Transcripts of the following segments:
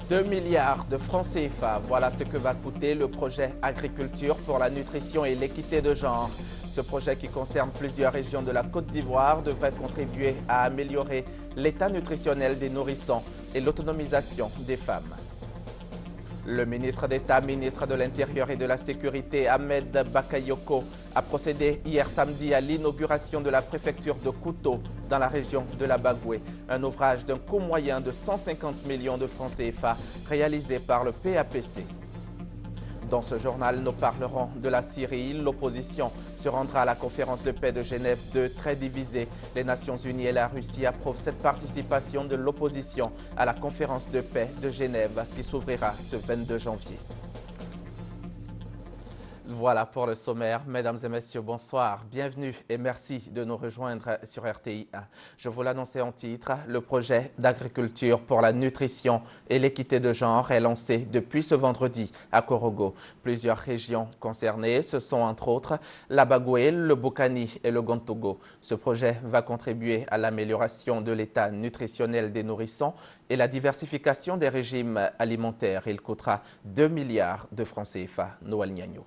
2 milliards de francs CFA, voilà ce que va coûter le projet Agriculture pour la nutrition et l'équité de genre. Ce projet qui concerne plusieurs régions de la Côte d'Ivoire devrait contribuer à améliorer l'état nutritionnel des nourrissons et l'autonomisation des femmes. Le ministre d'État, ministre de l'Intérieur et de la Sécurité, Ahmed Bakayoko, a procédé hier samedi à l'inauguration de la préfecture de Kouto dans la région de la Bagoué, un ouvrage d'un coût moyen de 150 millions de francs CFA réalisé par le PAPC. Dans ce journal, nous parlerons de la Syrie. L'opposition se rendra à la conférence de paix de Genève 2, très divisée. Les Nations Unies et la Russie approuvent cette participation de l'opposition à la conférence de paix de Genève qui s'ouvrira ce 22 janvier. Voilà pour le sommaire. Mesdames et messieurs, bonsoir. Bienvenue et merci de nous rejoindre sur RTI 1. Je vous l'annonçais en titre, le projet d'agriculture pour la nutrition et l'équité de genre est lancé depuis ce vendredi à Korogo. Plusieurs régions concernées, ce sont entre autres la Bagoué, le Bokani et le Gontogo. Ce projet va contribuer à l'amélioration de l'état nutritionnel des nourrissons et la diversification des régimes alimentaires. Il coûtera 2 milliards de francs CFA. Noël Niagno.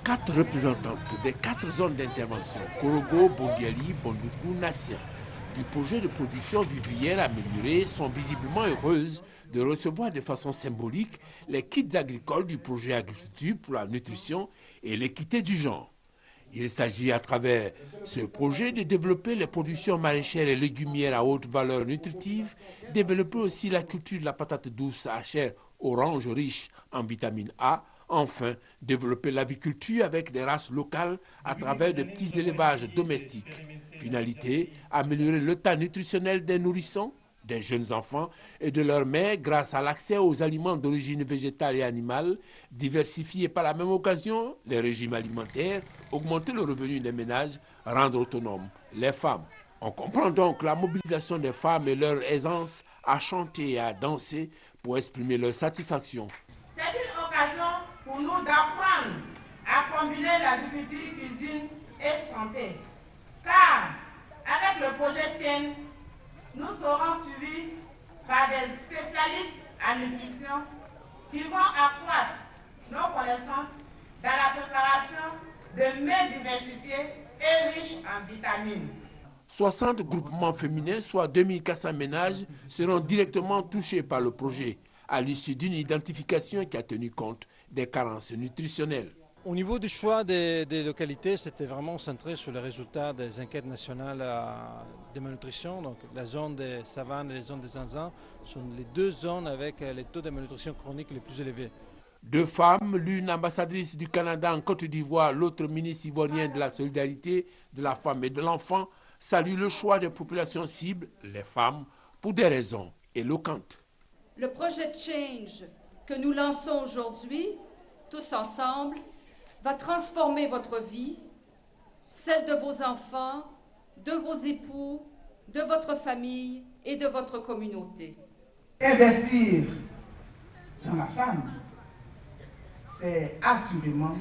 4 représentantes des 4 zones d'intervention, Korogo, Bondiali, Bondoukou, Nassien, du projet de production vivrière améliorée sont visiblement heureuses de recevoir de façon symbolique les kits agricoles du projet Agriculture pour la nutrition et l'équité du genre. Il s'agit à travers ce projet de développer les productions maraîchères et légumières à haute valeur nutritive, développer aussi la culture de la patate douce à chair orange riche en vitamine A, enfin, développer l'aviculture avec des races locales à travers de petits élevages domestiques. Finalité, améliorer l'état nutritionnel des nourrissons, des jeunes enfants et de leurs mères grâce à l'accès aux aliments d'origine végétale et animale, diversifier par la même occasion les régimes alimentaires, augmenter le revenu des ménages, rendre autonomes les femmes. On comprend donc la mobilisation des femmes et leur aisance à chanter et à danser pour exprimer leur satisfaction. C'est une occasion pour nous d'apprendre à combiner l'agriculture, cuisine et santé. Car avec le projet TIEN, nous serons suivis par des spécialistes en nutrition qui vont accroître nos connaissances dans la préparation de mets diversifiés et riches en vitamines. 60 groupements féminins, soit 2400 ménages, seront directement touchés par le projet, à l'issue d'une identification qui a tenu compte des carences nutritionnelles. Au niveau du choix des localités, c'était vraiment centré sur les résultats des enquêtes nationales de malnutrition. Donc la zone des savanes et la zone des Zanzans sont les 2 zones avec les taux de malnutrition chronique les plus élevés. 2 femmes, l'une ambassadrice du Canada en Côte d'Ivoire, l'autre ministre ivoirien de la solidarité, de la femme et de l'enfant, saluent le choix des populations cibles, les femmes, pour des raisons éloquentes. Le projet Change que nous lançons aujourd'hui, tous ensemble, va transformer votre vie, celle de vos enfants, de vos époux, de votre famille et de votre communauté. Investir dans la femme, c'est assurément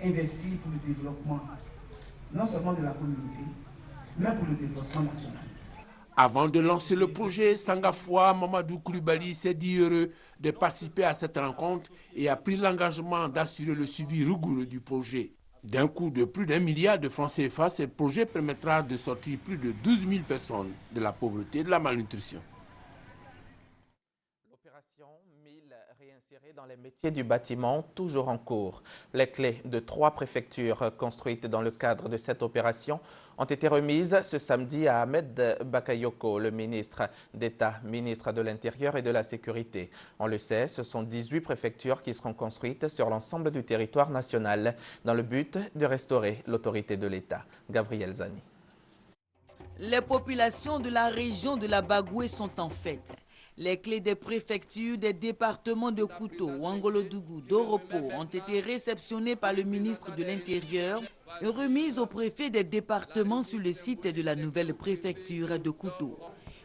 investir pour le développement, non seulement de la communauté, mais pour le développement national. Avant de lancer le projet, Sangafoua Mamadou Koulibaly s'est dit heureux de participer à cette rencontre et a pris l'engagement d'assurer le suivi rigoureux du projet. D'un coût de plus d'1 milliard de francs CFA, ce projet permettra de sortir plus de 12 000 personnes de la pauvreté et de la malnutrition. L'opération 1000 réinsérés dans les métiers du bâtiment, toujours en cours. Les clés de 3 préfectures construites dans le cadre de cette opération ont été remises ce samedi à Ahmed Bakayoko, le ministre d'État, ministre de l'Intérieur et de la Sécurité. On le sait, ce sont 18 préfectures qui seront construites sur l'ensemble du territoire national dans le but de restaurer l'autorité de l'État. Gabriel Zani. Les populations de la région de la Bagoué sont en fête. Les clés des préfectures des départements de Kouto, Ouangolodougou, d'Oropo ont été réceptionnées par le ministre de l'Intérieur et remises au préfet des départements sur le site de la nouvelle préfecture de Kouto.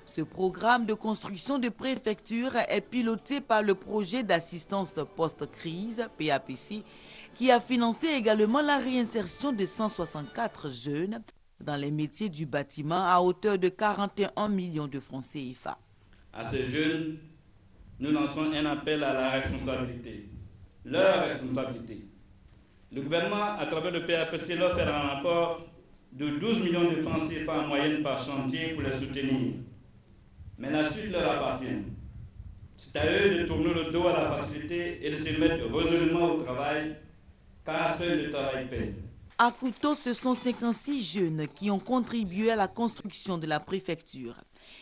Ce programme de construction de préfecture est piloté par le projet d'assistance post-crise, PAPC, qui a financé également la réinsertion de 164 jeunes dans les métiers du bâtiment à hauteur de 41 millions de francs CFA. À ces jeunes, nous lançons un appel à la responsabilité, leur responsabilité. Le gouvernement, à travers le PAPC, leur fait un rapport de 12 millions de francs CFA en moyenne par chantier pour les soutenir. Mais la suite leur appartient. C'est à eux de tourner le dos à la facilité et de se mettre résolument au travail, car seul le travail paie. À Kouto, ce sont 56 jeunes qui ont contribué à la construction de la préfecture.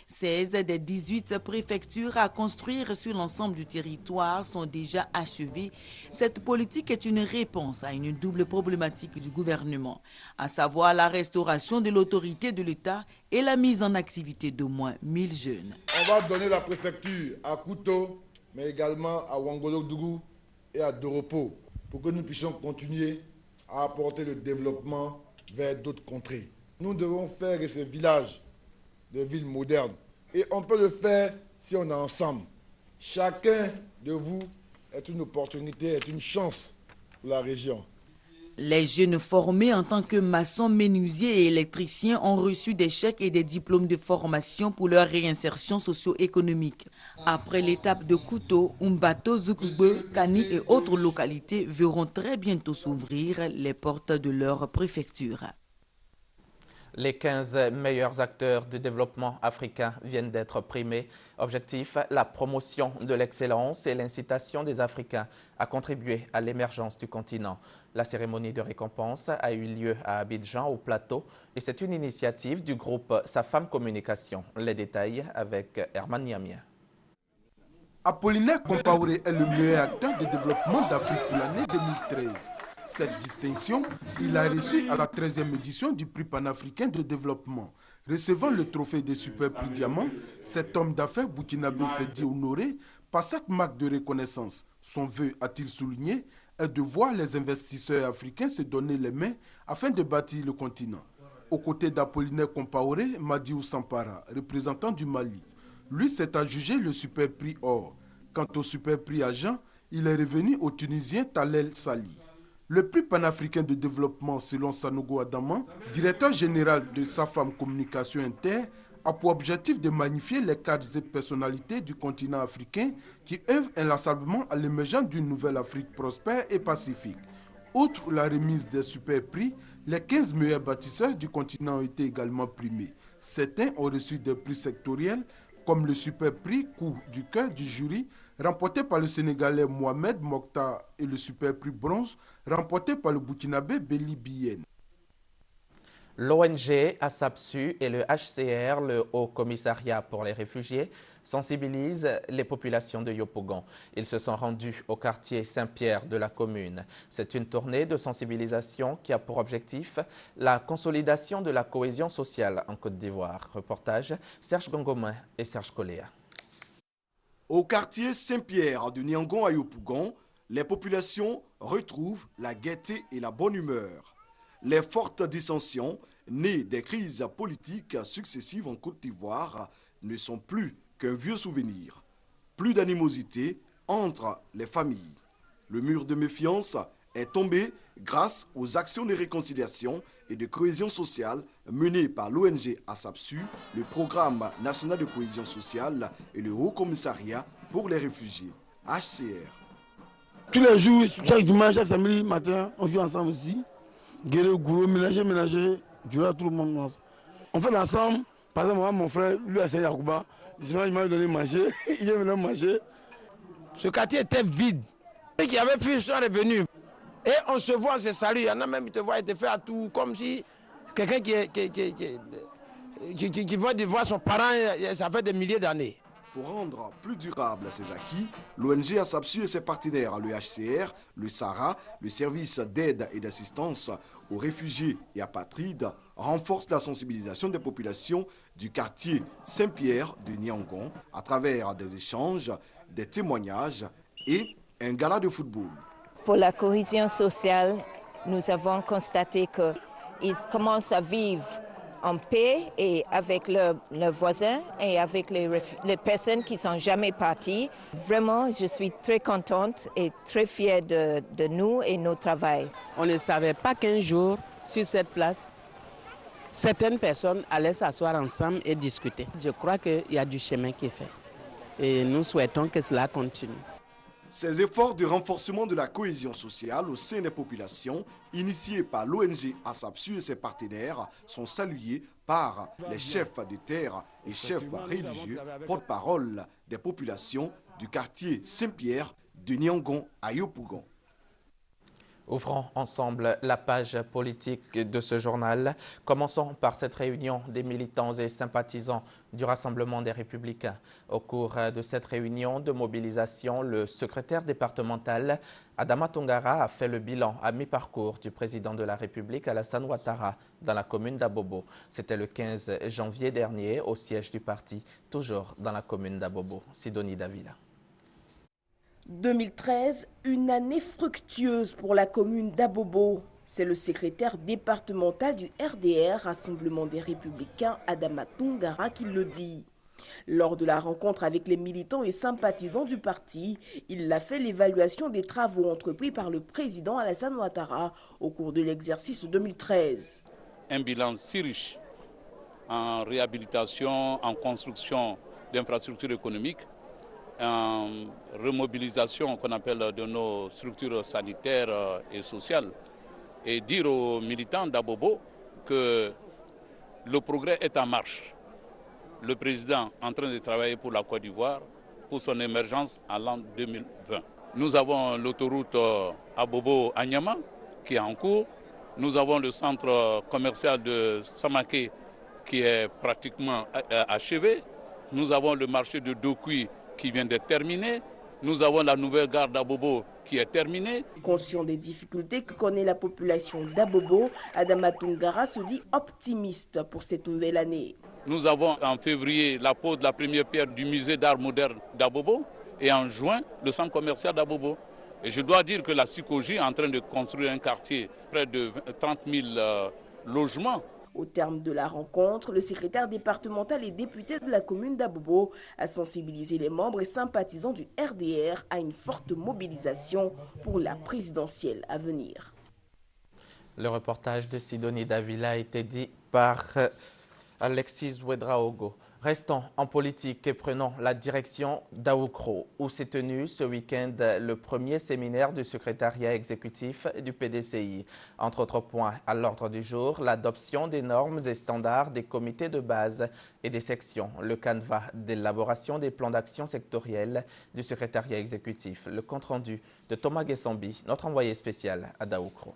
16 des 18 préfectures à construire sur l'ensemble du territoire sont déjà achevées. Cette politique est une réponse à une double problématique du gouvernement, à savoir la restauration de l'autorité de l'État et la mise en activité d'au moins 1000 jeunes. On va donner la préfecture à Kouto, mais également à Ouangolo-Dougou et à Doropo, pour que nous puissions continuer à apporter le développement vers d'autres contrées. Nous devons faire de ces villages des villes modernes. Et on peut le faire si on est ensemble. Chacun de vous est une opportunité, est une chance pour la région. Les jeunes formés en tant que maçons, menuisiers et électriciens ont reçu des chèques et des diplômes de formation pour leur réinsertion socio-économique. Après l'étape de Kouto, Umbato, Zukube, Kani et autres localités verront très bientôt s'ouvrir les portes de leur préfecture. Les 15 meilleurs acteurs du développement africain viennent d'être primés. Objectif, la promotion de l'excellence et l'incitation des Africains à contribuer à l'émergence du continent. La cérémonie de récompense a eu lieu à Abidjan, au Plateau, et c'est une initiative du groupe Safam Communication. Les détails avec Herman Niamien. Apollinaire Compaoré est le meilleur acteur de développement d'Afrique pour l'année 2013. Cette distinction, il l'a reçue à la 13e édition du prix panafricain de développement. Recevant le trophée des Super Prix Diamant, cet homme d'affaires burkinabé s'est dit honoré par cette marque de reconnaissance. Son vœu, a-t-il souligné, est de voir les investisseurs africains se donner les mains afin de bâtir le continent. Aux côtés d'Apollinaire Compaoré, Madiou Sampara, représentant du Mali. Lui s'est adjugé le Super Prix Or. Quant au Super Prix Argent, il est revenu au Tunisien Talel Sali. Le prix panafricain de développement, selon Sanogo Adaman, directeur général de Safam Communication Inter, a pour objectif de magnifier les cadres et personnalités du continent africain qui œuvrent inlassablement à l'émergence d'une nouvelle Afrique prospère et pacifique. Outre la remise des super prix, les 15 meilleurs bâtisseurs du continent ont été également primés. Certains ont reçu des prix sectoriels, comme le super prix Coup du cœur du jury, remporté par le Sénégalais Mohamed Mokhtar, et le super prix bronze, remporté par le Burkinabé Beli Biyen. L'ONG ASAPSU et le HCR, le Haut Commissariat pour les réfugiés, sensibilisent les populations de Yopougon. Ils se sont rendus au quartier Saint-Pierre de la commune. C'est une tournée de sensibilisation qui a pour objectif la consolidation de la cohésion sociale en Côte d'Ivoire. Reportage Serge Gongomin et Serge Coléa. Au quartier Saint-Pierre de Niangon à Yopougon, les populations retrouvent la gaieté et la bonne humeur. Les fortes dissensions, nées des crises politiques successives en Côte d'Ivoire, ne sont plus qu'un vieux souvenir. Plus d'animosité entre les familles. Le mur de méfiance est tombé grâce aux actions de réconciliation et de cohésion sociale menées par l'ONG ASAPSU, le Programme national de cohésion sociale et le Haut Commissariat pour les réfugiés, HCR. Tous les jours, chaque dimanche, chaque samedi matin, on joue ensemble aussi. Guérir, gourou, ménager, durer tout le monde. On fait ensemble. Par exemple, moi, mon frère, lui a fait Yacouba. Il m'a donné manger, il est venu manger. Ce quartier était vide. Ceux qui avaient fui sont revenus. Et on se voit, on se salue. Il y en a même qui te voient, ils te font à tout, comme si quelqu'un qui va voir son parent, ça fait des milliers d'années. Pour rendre plus durable ces acquis, l'ONG ASAPSU et ses partenaires, le HCR, le SARA, le service d'aide et d'assistance aux réfugiés et apatrides, renforcent la sensibilisation des populations du quartier Saint-Pierre de Niangon à travers des échanges, des témoignages et un gala de football. Pour la cohésion sociale, nous avons constaté qu'ils commencent à vivre en paix et avec leurs voisins et avec les personnes qui ne sont jamais parties. Vraiment, je suis très contente et très fière de nous et notre travail. On ne savait pas qu'un jour, sur cette place, certaines personnes allaient s'asseoir ensemble et discuter. Je crois qu'il y a du chemin qui est fait. Et nous souhaitons que cela continue. Ces efforts de renforcement de la cohésion sociale au sein des populations, initiés par l'ONG ASAPSU et ses partenaires, sont salués par les chefs de terre et chefs religieux, porte-parole des populations du quartier Saint-Pierre de Niangon à Yopougon. Ouvrons ensemble la page politique de ce journal. Commençons par cette réunion des militants et sympathisants du Rassemblement des Républicains. Au cours de cette réunion de mobilisation, le secrétaire départemental Adama Tongara a fait le bilan à mi-parcours du président de la République Alassane Ouattara dans la commune d'Abobo. C'était le 15 janvier dernier au siège du parti, toujours dans la commune d'Abobo. Sidonie Davila. 2013, une année fructueuse pour la commune d'Abobo. C'est le secrétaire départemental du RDR, Rassemblement des Républicains, Adama Tongara, qui le dit. Lors de la rencontre avec les militants et sympathisants du parti, il a fait l'évaluation des travaux entrepris par le président Alassane Ouattara au cours de l'exercice 2013. Un bilan si riche en réhabilitation, en construction d'infrastructures économiques, en remobilisation qu'on appelle de nos structures sanitaires et sociales, et dire aux militants d'Abobo que le progrès est en marche. Le président est en train de travailler pour la Côte d'Ivoire, pour son émergence en l'an 2020. Nous avons l'autoroute Abobo-Anyama qui est en cours. Nous avons le centre commercial de Samaké qui est pratiquement achevé. Nous avons le marché de Dokui qui vient d'être terminé. Nous avons la nouvelle gare d'Abobo qui est terminée. Conscient des difficultés que connaît la population d'Abobo, Adama Tongara se dit optimiste pour cette nouvelle année. Nous avons en février la pose de la première pierre du musée d'art moderne d'Abobo et en juin le centre commercial d'Abobo. Et je dois dire que la SICOJ est en train de construire un quartier, près de 30 000 logements. Au terme de la rencontre, le secrétaire départemental et député de la commune d'Abobo a sensibilisé les membres et sympathisants du RDR à une forte mobilisation pour la présidentielle à venir. Le reportage de Sidonie Davila a été dit par Alexis Ouedraogo. Restons en politique et prenons la direction d'Aoukro, où s'est tenu ce week-end le premier séminaire du secrétariat exécutif du PDCI. Entre autres points à l'ordre du jour, l'adoption des normes et standards des comités de base et des sections, le canevas d'élaboration des plans d'action sectoriels du secrétariat exécutif, le compte-rendu de Thomas Guessambi, notre envoyé spécial à Daoukro.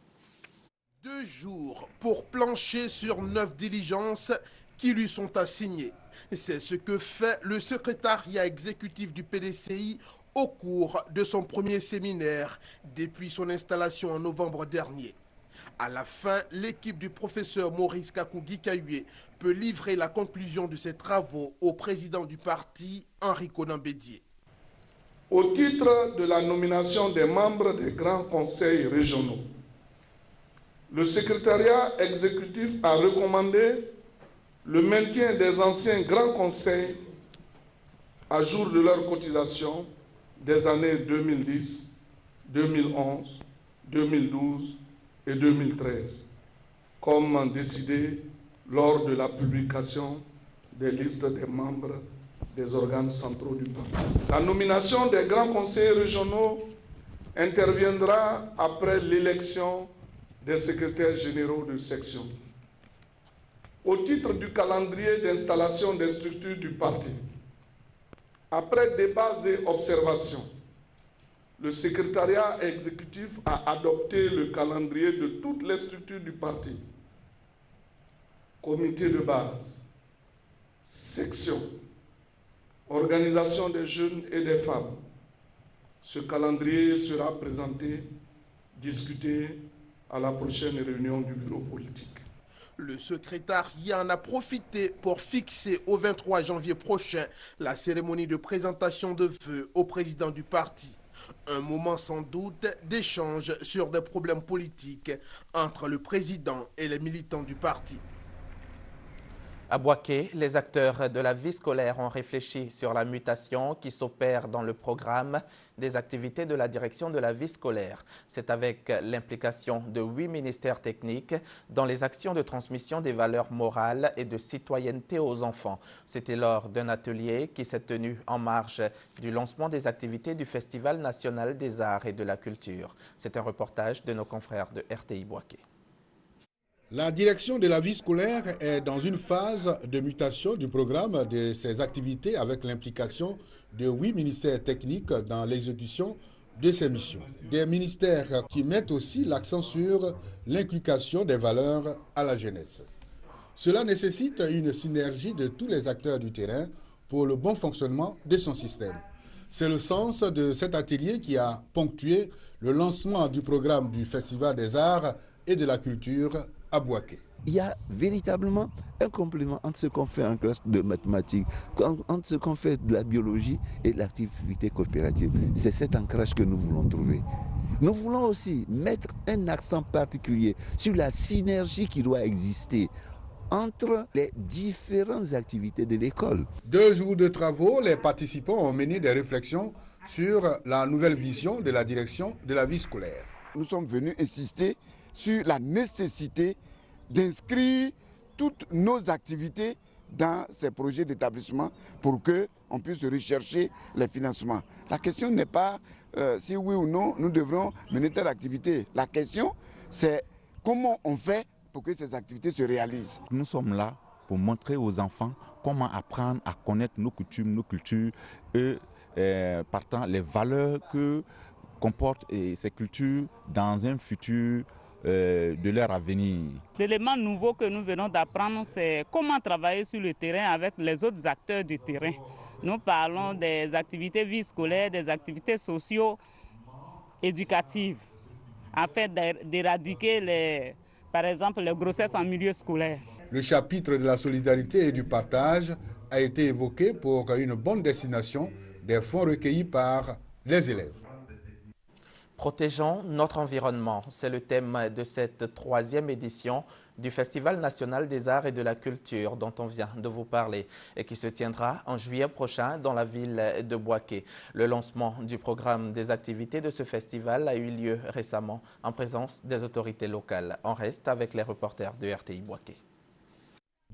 2 jours pour plancher sur 9 diligences qui lui sont assignées. C'est ce que fait le secrétariat exécutif du PDCI au cours de son premier séminaire depuis son installation en novembre dernier. À la fin, l'équipe du professeur Maurice Kakougi Kayue peut livrer la conclusion de ses travaux au président du parti, Henri Konan Bédié. Au titre de la nomination des membres des grands conseils régionaux, le secrétariat exécutif a recommandé le maintien des anciens grands conseils à jour de leur cotisation des années 2010, 2011, 2012 et 2013, comme décidé lors de la publication des listes des membres des organes centraux du parti. La nomination des grands conseillers régionaux interviendra après l'élection des secrétaires généraux de section. Au titre du calendrier d'installation des structures du parti, après débats et observations, le secrétariat exécutif a adopté le calendrier de toutes les structures du parti. Comité de base, section, organisation des jeunes et des femmes. Ce calendrier sera présenté, discuté à la prochaine réunion du bureau politique. Le secrétariat en a profité pour fixer au 23 janvier prochain la cérémonie de présentation de vœux au président du parti. Un moment sans doute d'échange sur des problèmes politiques entre le président et les militants du parti. À Bouaké, les acteurs de la vie scolaire ont réfléchi sur la mutation qui s'opère dans le programme des activités de la direction de la vie scolaire. C'est avec l'implication de 8 ministères techniques dans les actions de transmission des valeurs morales et de citoyenneté aux enfants. C'était lors d'un atelier qui s'est tenu en marge du lancement des activités du Festival national des arts et de la culture. C'est un reportage de nos confrères de RTI Bouaké. La direction de la vie scolaire est dans une phase de mutation du programme de ses activités avec l'implication de 8 ministères techniques dans l'exécution de ses missions. Des ministères qui mettent aussi l'accent sur l'inculcation des valeurs à la jeunesse. Cela nécessite une synergie de tous les acteurs du terrain pour le bon fonctionnement de son système. C'est le sens de cet atelier qui a ponctué le lancement du programme du Festival des arts et de la culture à Bouaké. Il y a véritablement un complément entre ce qu'on fait en classe de mathématiques, entre ce qu'on fait de la biologie et l'activité coopérative. C'est cet ancrage que nous voulons trouver. Nous voulons aussi mettre un accent particulier sur la synergie qui doit exister entre les différentes activités de l'école. 2 jours de travaux, les participants ont mené des réflexions sur la nouvelle vision de la direction de la vie scolaire. Nous sommes venus insister sur la nécessité d'inscrire toutes nos activités dans ces projets d'établissement pour qu'on puisse rechercher les financements. La question n'est pas si oui ou non nous devrons mener telle activité. La question, c'est comment on fait pour que ces activités se réalisent. Nous sommes là pour montrer aux enfants comment apprendre à connaître nos coutumes, nos cultures et partant les valeurs que comportent ces cultures dans un futur de leur avenir. L'élément nouveau que nous venons d'apprendre, c'est comment travailler sur le terrain avec les autres acteurs du terrain. Nous parlons des activités vie scolaire, des activités socio-éducatives, afin d'éradiquer, par exemple, les grossesses en milieu scolaire. Le chapitre de la solidarité et du partage a été évoqué pour une bonne destination des fonds recueillis par les élèves. Protégeons notre environnement, c'est le thème de cette 3e édition du Festival national des arts et de la culture dont on vient de vous parler et qui se tiendra en juillet prochain dans la ville de Bouaké. Le lancement du programme des activités de ce festival a eu lieu récemment en présence des autorités locales. On reste avec les reporters de RTI Bouaké.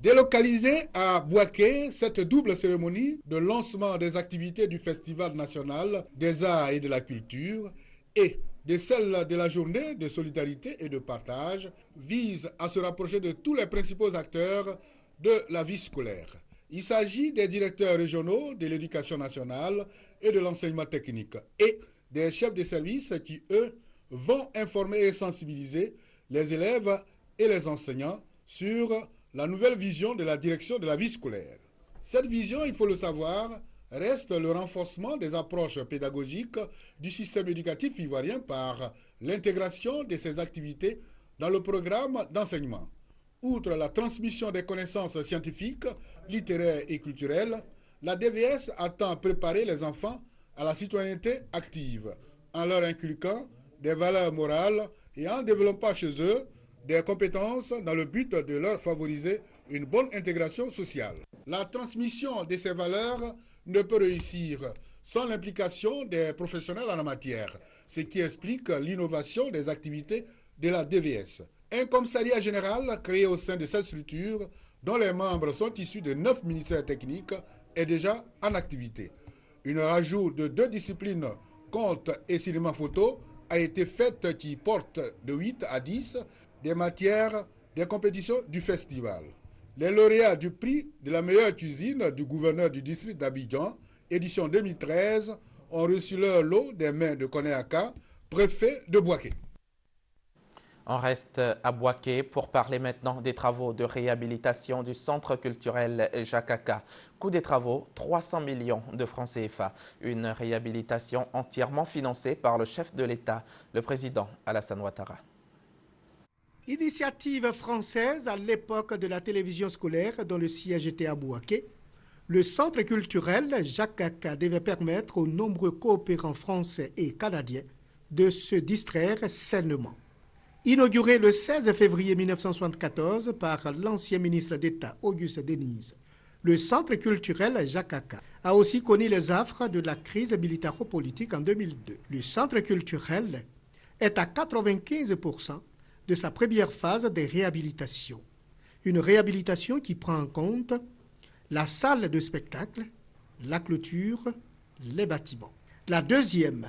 Délocalisée à Bouaké, cette double cérémonie de lancement des activités du Festival national des arts et de la culture et de celle de la journée de solidarité et de partage vise à se rapprocher de tous les principaux acteurs de la vie scolaire. Il s'agit des directeurs régionaux de l'éducation nationale et de l'enseignement technique et des chefs de service qui, eux, vont informer et sensibiliser les élèves et les enseignants sur la nouvelle vision de la direction de la vie scolaire. Cette vision, il faut le savoir, reste le renforcement des approches pédagogiques du système éducatif ivoirien par l'intégration de ces activités dans le programme d'enseignement. Outre la transmission des connaissances scientifiques, littéraires et culturelles, la DVS attend préparer les enfants à la citoyenneté active en leur inculquant des valeurs morales et en développant chez eux des compétences dans le but de leur favoriser une bonne intégration sociale. La transmission de ces valeurs ne peut réussir sans l'implication des professionnels en la matière, ce qui explique l'innovation des activités de la DVS. Un commissariat général créé au sein de cette structure, dont les membres sont issus de 9 ministères techniques, est déjà en activité. Une rajout de 2 disciplines, compte et cinéma photo, a été faite qui porte de 8 à 10 des matières des compétitions du festival. Les lauréats du prix de la meilleure cuisine du gouverneur du district d'Abidjan, édition 2013, ont reçu leur lot des mains de Konéaka, préfet de Bouaké. On reste à Bouaké pour parler maintenant des travaux de réhabilitation du centre culturel Jakaka. Coût des travaux, 300 millions de francs CFA. Une réhabilitation entièrement financée par le chef de l'État, le président Alassane Ouattara. Initiative française à l'époque de la télévision scolaire dont le siège était à Bouaké, le centre culturel Jakaka devait permettre aux nombreux coopérants français et canadiens de se distraire sainement. Inauguré le 16 février 1974 par l'ancien ministre d'État Auguste Denise, le centre culturel Jakaka a aussi connu les affres de la crise militaro-politique en 2002. Le centre culturel est à 95% de sa première phase de réhabilitation. Une réhabilitation qui prend en compte la salle de spectacle, la clôture, les bâtiments. La deuxième,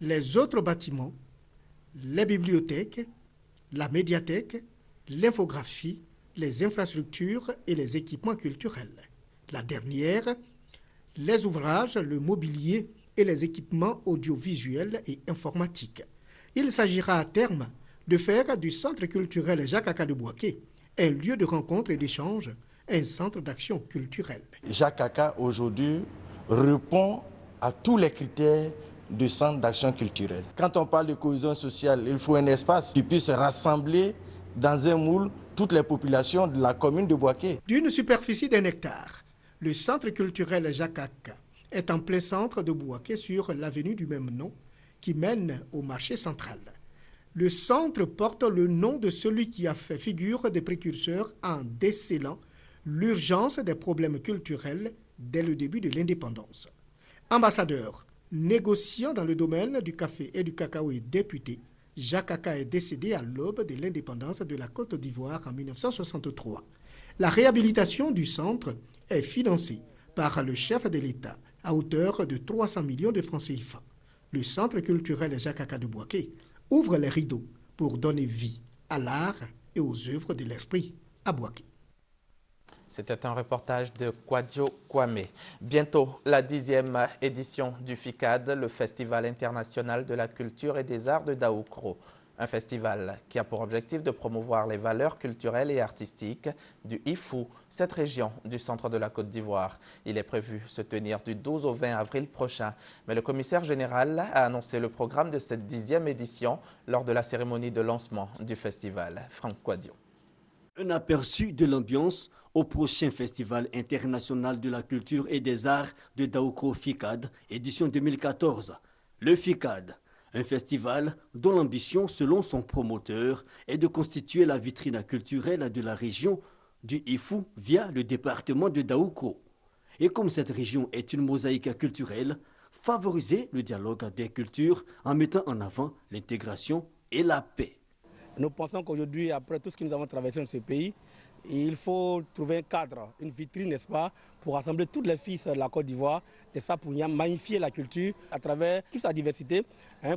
les autres bâtiments, les bibliothèques, la médiathèque, l'infographie, les infrastructures et les équipements culturels. La dernière, les ouvrages, le mobilier et les équipements audiovisuels et informatiques. Il s'agira à terme de faire du centre culturel Jakaka de Bouaké un lieu de rencontre et d'échange, un centre d'action culturelle. Jakaka aujourd'hui répond à tous les critères du centre d'action culturelle. Quand on parle de cohésion sociale, il faut un espace qui puisse rassembler dans un moule toutes les populations de la commune de Bouaké. D'une superficie d'1 hectare, le centre culturel Jakaka est en plein centre de Bouaké sur l'avenue du même nom qui mène au marché central. Le centre porte le nom de celui qui a fait figure de précurseur en décelant l'urgence des problèmes culturels dès le début de l'indépendance. Ambassadeur, négociant dans le domaine du café et du cacao et député, Jakaka est décédé à l'aube de l'indépendance de la Côte d'Ivoire en 1963. La réhabilitation du centre est financée par le chef de l'État à hauteur de 300 millions de francs CFA. Le centre culturel Jakaka de Bouaké ouvre les rideaux pour donner vie à l'art et aux œuvres de l'esprit à Bouaké. C'était un reportage de Kwadio Kwame. Bientôt, la 10e édition du FICAD, le Festival international de la culture et des arts de Daoukro. Un festival qui a pour objectif de promouvoir les valeurs culturelles et artistiques du Ifou, cette région du centre de la Côte d'Ivoire. Il est prévu se tenir du 12 au 20 avril prochain. Mais le commissaire général a annoncé le programme de cette 10e édition lors de la cérémonie de lancement du festival. Franck Kwadio. Un aperçu de l'ambiance au prochain Festival international de la culture et des arts de Daoukro FICAD, édition 2014. Le FICAD, un festival dont l'ambition, selon son promoteur, est de constituer la vitrine culturelle de la région du Ifou via le département de Daoukro. Et comme cette région est une mosaïque culturelle, favoriser le dialogue des cultures en mettant en avant l'intégration et la paix. Nous pensons qu'aujourd'hui, après tout ce que nous avons traversé dans ce pays, il faut trouver un cadre, une vitrine, n'est-ce pas, pour rassembler toutes les fils de la Côte d'Ivoire, n'est-ce pas, pour magnifier la culture à travers toute sa diversité,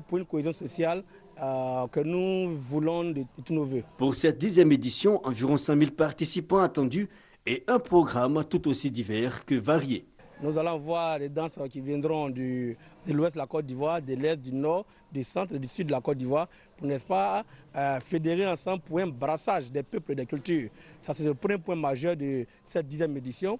pour une cohésion sociale que nous voulons de tous nos voeux. Pour cette 10e édition, environ 100 000 participants attendus et un programme tout aussi divers que varié. Nous allons voir les danses qui viendront de l'ouest de la Côte d'Ivoire, de l'est, du nord, du centre et du sud de la Côte d'Ivoire, pour, n'est-ce pas, fédérer ensemble pour un brassage des peuples et des cultures. Ça, c'est le premier point majeur de cette 10e édition.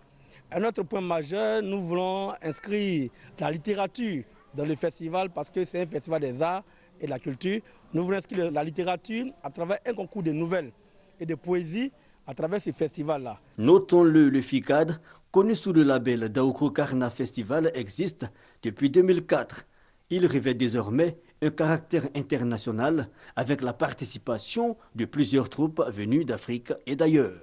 Un autre point majeur, nous voulons inscrire la littérature dans le festival parce que c'est un festival des arts et de la culture. Nous voulons inscrire la littérature à travers un concours de nouvelles et de poésie à travers ce festival-là. Notons-le, le FICAD, connu sous le label Daoukro Karna Festival, existe depuis 2004. Il revêt désormais un caractère international avec la participation de plusieurs troupes venues d'Afrique et d'ailleurs.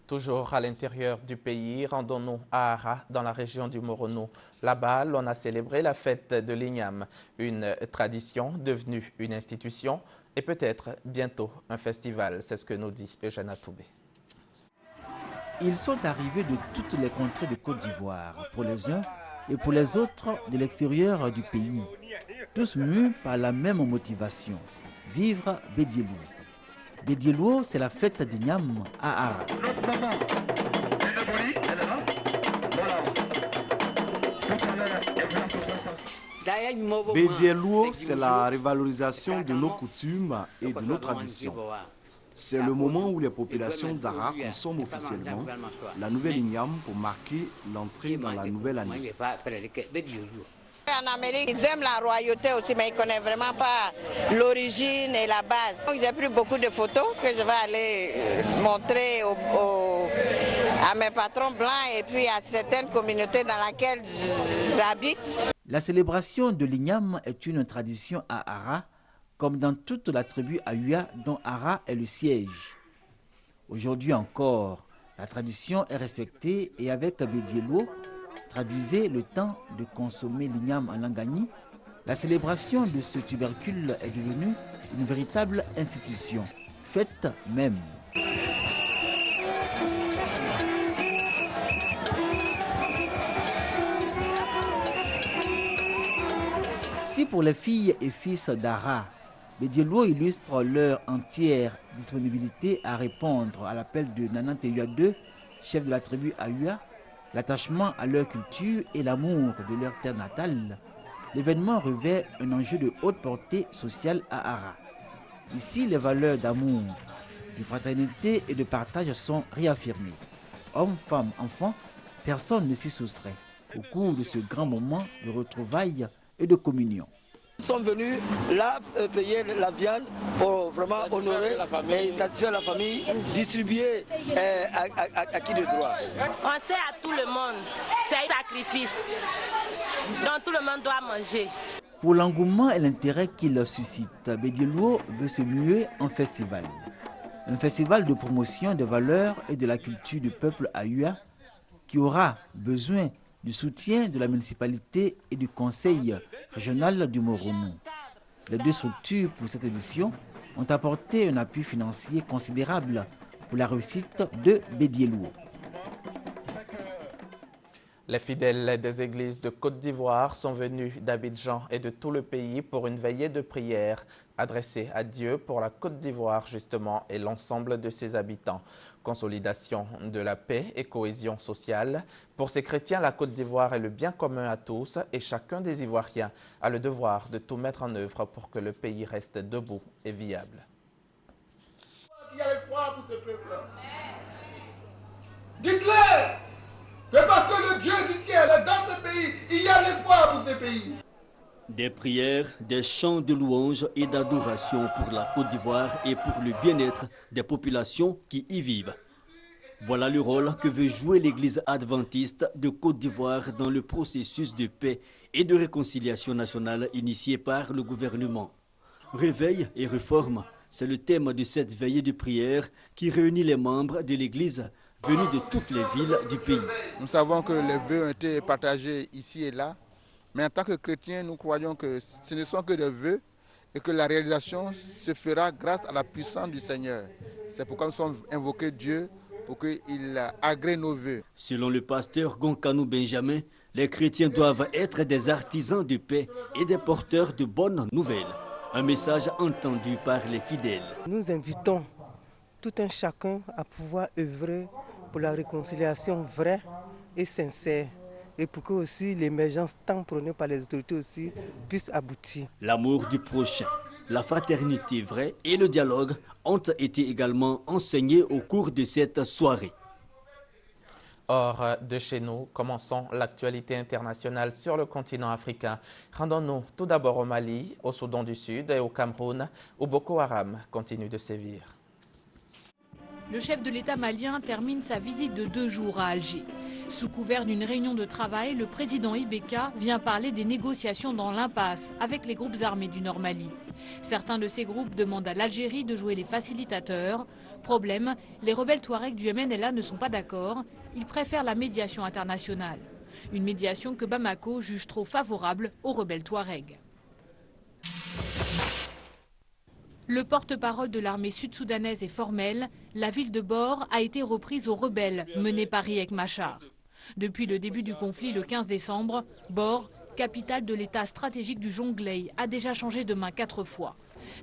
Toujours à l'intérieur du pays, rendons-nous à Ara, dans la région du Morono. Là-bas, l'on a célébré la fête de l'Ignam, une tradition devenue une institution et peut-être bientôt un festival. C'est ce que nous dit Eugène Atoubé. Ils sont arrivés de toutes les contrées de Côte d'Ivoire, pour les uns et pour les autres de l'extérieur du pays. Tous mus par la même motivation, vivre Bédiélou. Bédiélou, c'est la fête d'Ignam à Ara. Bédiélou, c'est la revalorisation de nos coutumes et de nos traditions. C'est le moment où les populations d'Ara consomment officiellement la nouvelle Ignam pour marquer l'entrée dans la nouvelle année. En Amérique, ils aiment la royauté aussi, mais ils ne connaissent vraiment pas l'origine et la base. Donc j'ai pris beaucoup de photos que je vais aller montrer à mes patrons blancs et puis à certaines communautés dans lesquelles j'habite. La célébration de l'Ignam est une tradition à Ara comme dans toute la tribu Ayua dont Ara est le siège. Aujourd'hui encore, la tradition est respectée et avec Bédiélo, traduisez le temps de consommer l'igname en Lingani, la célébration de ce tubercule est devenue une véritable institution, fête même. Si pour les filles et fils d'Ara, Bédiélo illustre leur entière disponibilité à répondre à l'appel de Nana Teyua II, chef de la tribu Ayua, l'attachement à leur culture et l'amour de leur terre natale, l'événement revêt un enjeu de haute portée sociale à Ara. Ici, les valeurs d'amour, de fraternité et de partage sont réaffirmées. Hommes, femmes, enfants, personne ne s'y soustrait au cours de ce grand moment de retrouvailles et de communion. Ils sont venus là payer la viande pour vraiment honorer et satisfaire la famille, distribuer à qui de droit. On sait à tout le monde, c'est un sacrifice, donc tout le monde doit manger. Pour l'engouement et l'intérêt qu'il suscite, Bédiélo veut se muer en festival. Un festival de promotion des valeurs et de la culture du peuple Ayua qui aura besoin du soutien de la municipalité et du conseil régional du Moronou. Les deux structures pour cette édition ont apporté un appui financier considérable pour la réussite de Bédiélo. Les fidèles des églises de Côte d'Ivoire sont venus d'Abidjan et de tout le pays pour une veillée de prière adressée à Dieu pour la Côte d'Ivoire justement et l'ensemble de ses habitants. Consolidation de la paix et cohésion sociale. Pour ces chrétiens, la Côte d'Ivoire est le bien commun à tous et chacun des Ivoiriens a le devoir de tout mettre en œuvre pour que le pays reste debout et viable. Il y a l'espoir pour ce peuple. Dites-le que parce que le Dieu du ciel est dans ce pays, il y a l'espoir pour ce pays. Des prières, des chants de louange et d'adoration pour la Côte d'Ivoire et pour le bien-être des populations qui y vivent. Voilà le rôle que veut jouer l'Église adventiste de Côte d'Ivoire dans le processus de paix et de réconciliation nationale initié par le gouvernement. Réveil et réforme, c'est le thème de cette veillée de prière qui réunit les membres de l'Église venus de toutes les villes du pays. Nous savons que les vœux ont été partagés ici et là, mais en tant que chrétiens, nous croyons que ce ne sont que des vœux et que la réalisation se fera grâce à la puissance du Seigneur. C'est pourquoi nous sommes invoqués Dieu pour qu'il agrée nos vœux. Selon le pasteur Gonkanou Benjamin, les chrétiens doivent être des artisans de paix et des porteurs de bonnes nouvelles. Un message entendu par les fidèles. Nous invitons tout un chacun à pouvoir œuvrer pour la réconciliation vraie et sincère et pour que aussi l'émergence tant prônée par les autorités aussi puisse aboutir. L'amour du prochain, la fraternité vraie et le dialogue ont été également enseignés au cours de cette soirée. Hors de chez nous, commençons l'actualité internationale sur le continent africain. Rendons-nous tout d'abord au Mali, au Soudan du Sud et au Cameroun, où Boko Haram continue de sévir. Le chef de l'État malien termine sa visite de 2 jours à Alger. Sous couvert d'une réunion de travail, le président Ibeka vient parler des négociations dans l'impasse avec les groupes armés du Nord Mali. Certains de ces groupes demandent à l'Algérie de jouer les facilitateurs. Problème, les rebelles Touaregs du MNLA ne sont pas d'accord. Ils préfèrent la médiation internationale. Une médiation que Bamako juge trop favorable aux rebelles Touaregs. Le porte-parole de l'armée sud-soudanaise est formel. La ville de Bor a été reprise aux rebelles menés par Riek Machar. Depuis le début du conflit le 15 décembre, Bor, capitale de l'état stratégique du Jonglei, a déjà changé de main 4 fois.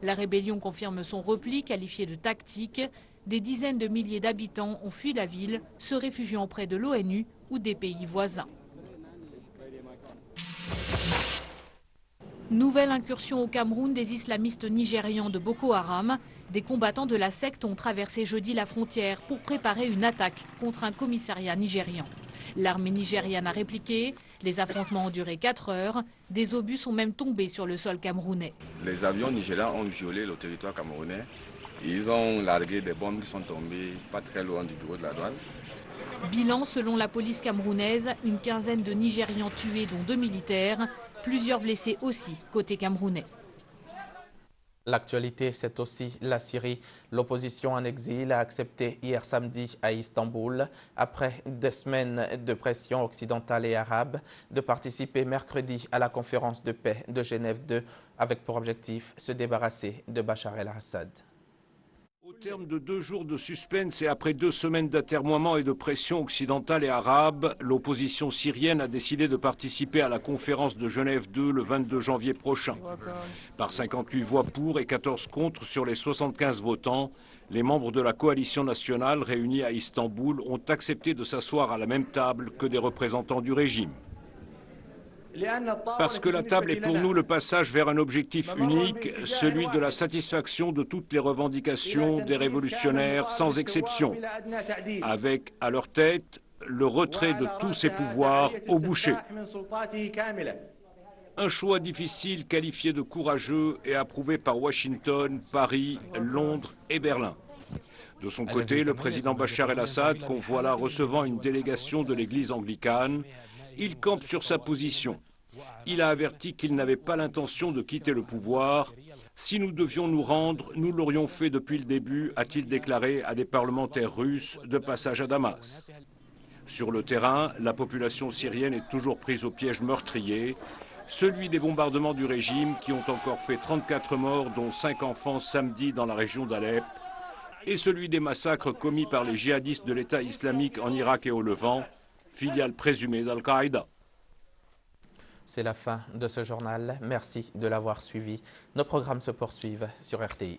La rébellion confirme son repli qualifié de tactique. Des dizaines de milliers d'habitants ont fui la ville, se réfugiant auprès de l'ONU ou des pays voisins. Nouvelle incursion au Cameroun des islamistes nigérians de Boko Haram. Des combattants de la secte ont traversé jeudi la frontière pour préparer une attaque contre un commissariat nigérian. L'armée nigériane a répliqué. Les affrontements ont duré 4 heures. Des obus sont même tombés sur le sol camerounais. Les avions nigérians ont violé le territoire camerounais. Ils ont largué des bombes qui sont tombées pas très loin du bureau de la douane. Bilan selon la police camerounaise, une quinzaine de Nigérians tués dont 2 militaires. Plusieurs blessés aussi côté camerounais. L'actualité, c'est aussi la Syrie. L'opposition en exil a accepté hier samedi à Istanbul, après des semaines de pression occidentale et arabe, de participer mercredi à la conférence de paix de Genève II, avec pour objectif se débarrasser de Bachar el-Assad. Au terme de 2 jours de suspense et après 2 semaines d'atermoiement et de pression occidentale et arabe, l'opposition syrienne a décidé de participer à la conférence de Genève II le 22 janvier prochain. Par 58 voix pour et 14 contre sur les 75 votants, les membres de la coalition nationale réunis à Istanbul ont accepté de s'asseoir à la même table que des représentants du régime. Parce que la table est pour nous le passage vers un objectif unique, celui de la satisfaction de toutes les revendications des révolutionnaires sans exception, avec à leur tête le retrait de tous ces pouvoirs au boucher. Un choix difficile qualifié de courageux et approuvé par Washington, Paris, Londres et Berlin. De son côté, le président Bachar el-Assad, qu'on voit là recevant une délégation de l'église anglicane, il campe sur sa position. Il a averti qu'il n'avait pas l'intention de quitter le pouvoir. Si nous devions nous rendre, nous l'aurions fait depuis le début, a-t-il déclaré à des parlementaires russes de passage à Damas. Sur le terrain, la population syrienne est toujours prise au piège meurtrier, celui des bombardements du régime qui ont encore fait 34 morts, dont 5 enfants samedi dans la région d'Alep, et celui des massacres commis par les djihadistes de l'État islamique en Irak et au Levant, filiale présumée d'Al-Qaïda. C'est la fin de ce journal. Merci de l'avoir suivi. Nos programmes se poursuivent sur RTI.